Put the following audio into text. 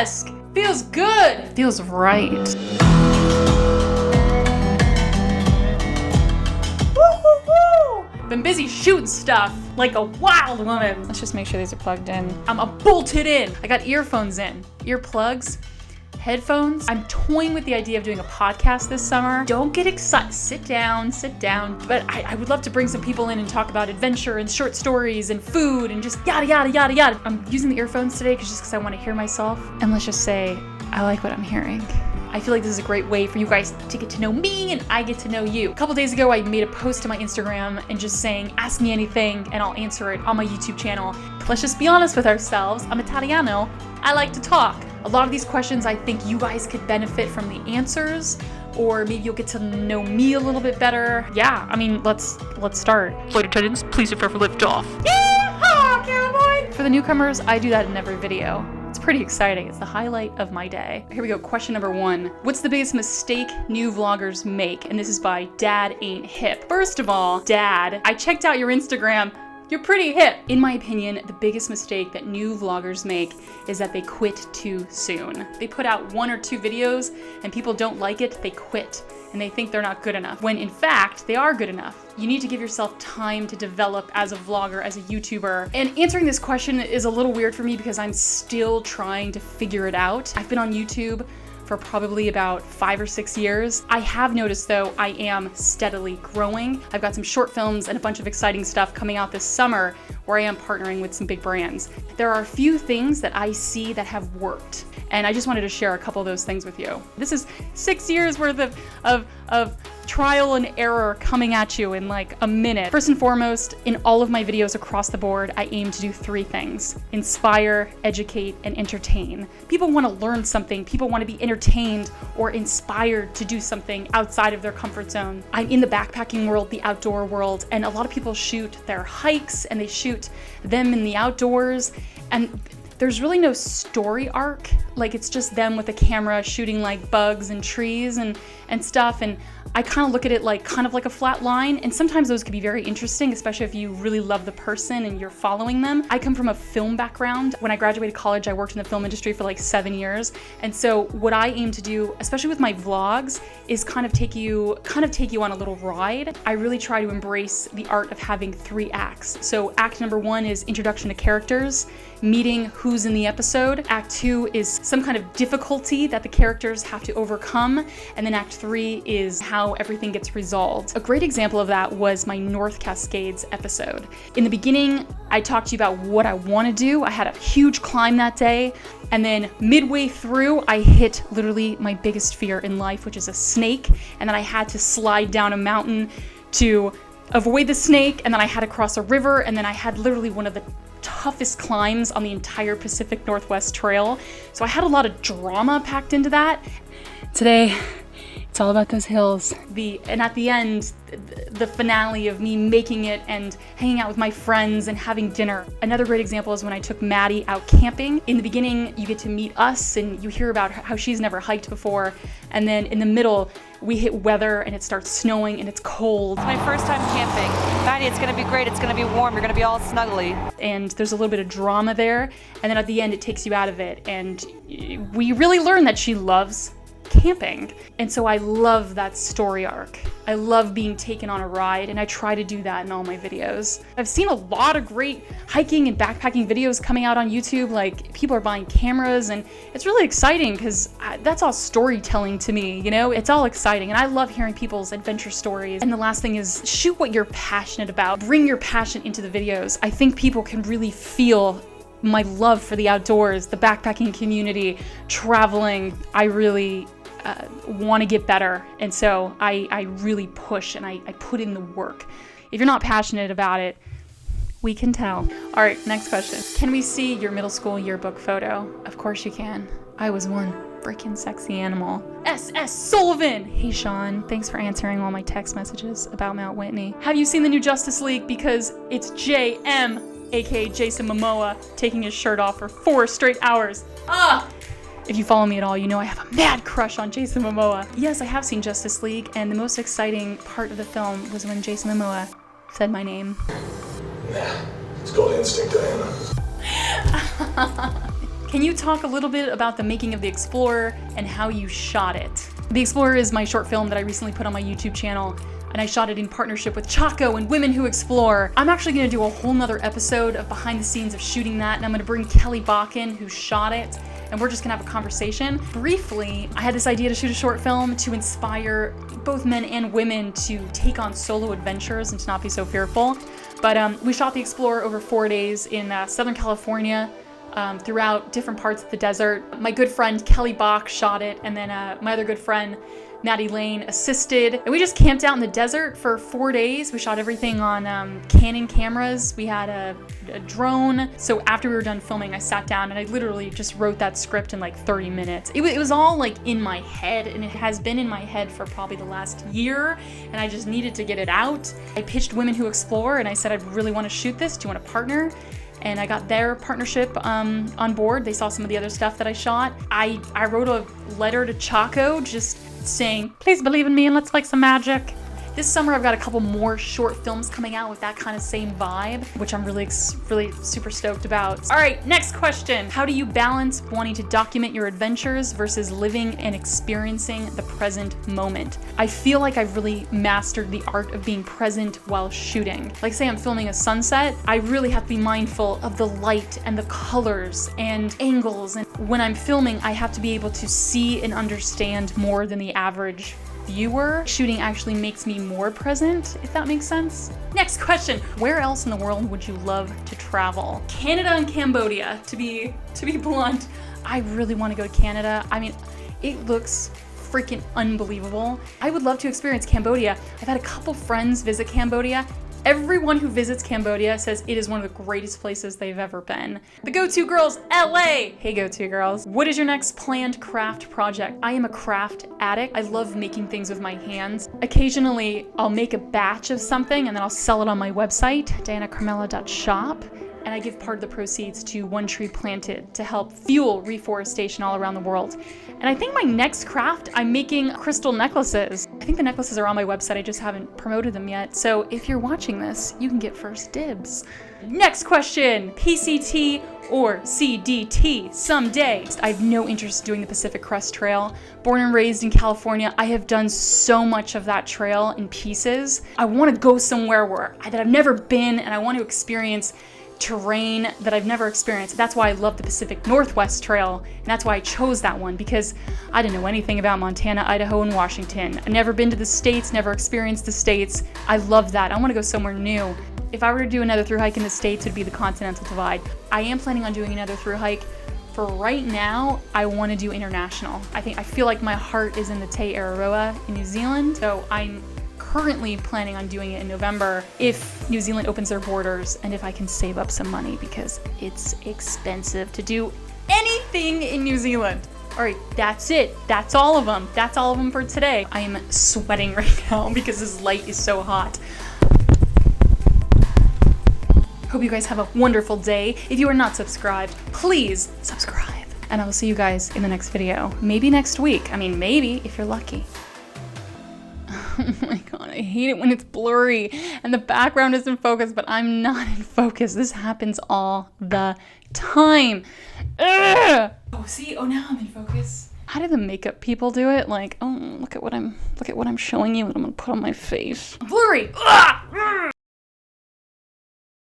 desk. Feels good. Feels right. Woo-hoo-hoo! Been busy shooting stuff like a wild woman. Let's just make sure these are plugged in. I'm bolted in. I got earphones in, earplugs, headphones. I'm toying with the idea of doing a podcast this summer. Don't get excited. Sit down. But I would love to bring some people in and talk about adventure and short stories and food and just yada, yada, yada, yada. I'm using the earphones today because I want to hear myself. And let's just say, I like what I'm hearing. I feel like this is a great way for you guys to get to know me and I get to know you. A couple days ago, I made a post to my Instagram and just saying, ask me anything and I'll answer it on my YouTube channel. Let's just be honest with ourselves. I'm Italiano. I like to talk. A lot of these questions, I think you guys could benefit from the answers, or maybe you'll get to know me a little bit better. Yeah, I mean, let's start. Flight attendants, please prepare for liftoff. Yeehaw, cowboy! For the newcomers, I do that in every video. It's pretty exciting. It's the highlight of my day. Here we go. Question number 1. What's the biggest mistake new vloggers make? And this is by Dad Ain't Hip. First of all, Dad, I checked out your Instagram. You're pretty hip. In my opinion, the biggest mistake that new vloggers make is that they quit too soon. They put out 1 or 2 videos and people don't like it, they quit. And they think they're not good enough, when in fact, they are good enough. You need to give yourself time to develop as a vlogger, as a YouTuber. And answering this question is a little weird for me because I'm still trying to figure it out. I've been on YouTube for probably about 5 or 6 years. I have noticed though, I am steadily growing. I've got some short films and a bunch of exciting stuff coming out this summer where I am partnering with some big brands. There are a few things that I see that have worked, and I just wanted to share a couple of those things with you. This is 6 years worth of trial and error coming at you in like a minute. First and foremost, in all of my videos across the board, I aim to do 3 things: inspire, educate, and entertain. People want to learn something. People want to be entertained or inspired to do something outside of their comfort zone. I'm in the backpacking world, the outdoor world, and a lot of people shoot their hikes and they shoot them in the outdoors, and there's really no story arc. Like, it's just them with a camera shooting like bugs and trees and stuff, and I kind of look at it like kind of like a flat line, and sometimes those can be very interesting, especially if you really love the person and you're following them. I come from a film background. When I graduated college, I worked in the film industry for like 7 years, and so what I aim to do, especially with my vlogs, is kind of take you on a little ride. I really try to embrace the art of having 3 acts. So act number 1 is introduction to characters, meeting who's in the episode. Act 2 is some kind of difficulty that the characters have to overcome, and then act 3 is how everything gets resolved. A great example of that was my North Cascades episode. In the beginning, I talked to you about what I want to do. I had a huge climb that day, and then midway through, I hit literally my biggest fear in life, which is a snake, and then I had to slide down a mountain to avoid the snake, and then I had to cross a river, and then I had literally one of the toughest climbs on the entire Pacific Northwest Trail. So I had a lot of drama packed into that. Today, it's all about those hills. And at the end, the finale of me making it and hanging out with my friends and having dinner. Another great example is when I took Maddie out camping. In the beginning, you get to meet us and you hear about how she's never hiked before. And then in the middle, we hit weather and it starts snowing and it's cold. It's my first time camping. Maddie, it's gonna be great. It's gonna be warm. You're gonna be all snuggly. And there's a little bit of drama there. And then at the end, it takes you out of it. And we really learn that she loves camping. And so I love that story arc. I love being taken on a ride, and I try to do that in all my videos. I've seen a lot of great hiking and backpacking videos coming out on YouTube. Like, people are buying cameras, and it's really exciting because that's all storytelling to me, you know? It's all exciting, and I love hearing people's adventure stories. And the last thing is, shoot what you're passionate about. Bring your passion into the videos. I think people can really feel my love for the outdoors, the backpacking community, traveling. I really want to get better, and so I really push and I put in the work. If you're not passionate about it, we can tell. All right, next question. Can we see your middle school yearbook photo? Of course you can. I was one freaking sexy animal. S.S. Sullivan! Hey Sean, thanks for answering all my text messages about Mount Whitney. Have you seen the new Justice League? Because it's J.M., aka Jason Momoa, taking his shirt off for 4 straight hours. If you follow me at all, you know I have a mad crush on Jason Momoa. Yes, I have seen Justice League, and the most exciting part of the film was when Jason Momoa said my name. Yeah, it's called instinct, Diana. Can you talk a little bit about the making of The Explorer and how you shot it? The Explorer is my short film that I recently put on my YouTube channel, and I shot it in partnership with Chaco and Women Who Explore. I'm actually gonna do a whole nother episode of behind the scenes of shooting that, and I'm gonna bring Kelly Bach in, who shot it, and we're just gonna have a conversation. Briefly, I had this idea to shoot a short film to inspire both men and women to take on solo adventures and to not be so fearful. But we shot The Explorer over 4 days in Southern California, throughout different parts of the desert. My good friend Kelly Bach shot it, and then my other good friend Maddie Lane assisted. And we just camped out in the desert for 4 days. We shot everything on Canon cameras. We had a drone. So after we were done filming, I sat down and I literally just wrote that script in like 30 minutes. It was all like in my head, and it has been in my head for probably the last year, and I just needed to get it out. I pitched Women Who Explore, and I said, I really want to shoot this. Do you want to partner? And I got their partnership on board. They saw some of the other stuff that I shot. I wrote a letter to Chaco just saying, please believe in me and let's make some magic. This summer I've got a couple more short films coming out with that kind of same vibe, which I'm really super stoked about. All right, next question. How do you balance wanting to document your adventures versus living and experiencing the present moment? I feel like I've really mastered the art of being present while shooting. Like say I'm filming a sunset, I really have to be mindful of the light and the colors and angles. And when I'm filming, I have to be able to see and understand more than the average viewer. Shooting actually makes me more present, if that makes sense. Next question. Where else in the world would you love to travel? Canada and Cambodia, to be blunt. I really want to go to Canada. I mean, it looks freaking unbelievable. I would love to experience Cambodia. I've had a couple friends visit Cambodia. Everyone who visits Cambodia says it is one of the greatest places they've ever been. The Go-To Girls, LA! Hey Go-To Girls. What is your next planned craft project? I am a craft addict. I love making things with my hands. Occasionally, I'll make a batch of something and then I'll sell it on my website, dyanacarmella.shop. And I give part of the proceeds to One Tree Planted to help fuel reforestation all around the world. And I think my next craft, I'm making crystal necklaces. I think the necklaces are on my website, I just haven't promoted them yet. So if you're watching this, you can get first dibs. Next question, PCT or CDT someday? I have no interest in doing the Pacific Crest Trail. Born and raised in California, I have done so much of that trail in pieces. I want to go somewhere that I've never been, and I want to experience terrain that I've never experienced. That's why I love the Pacific Northwest Trail, and that's why I chose that one, because I didn't know anything about Montana, Idaho, and Washington. I've never been to the States, never experienced the States. I love that. I want to go somewhere new. If I were to do another thru hike in the States, it'd be the Continental Divide. I am planning on doing another thru hike. For right now, I want to do international. I feel like my heart is in the Te Araroa in New Zealand, so I'm currently planning on doing it in November if New Zealand opens their borders and if I can save up some money, because it's expensive to do anything in New Zealand. All right, that's it. That's all of them. That's all of them for today. I am sweating right now because this light is so hot. Hope you guys have a wonderful day. If you are not subscribed, please subscribe. And I will see you guys in the next video. Maybe next week. I mean, maybe if you're lucky. Oh my god, I hate it when it's blurry and the background isn't focused, but I'm not in focus. This happens all the time. Ugh! Oh, see? Oh, now I'm in focus. How do the makeup people do it? Like, oh, look at what I'm showing you and I'm gonna put on my face. Blurry! Ugh!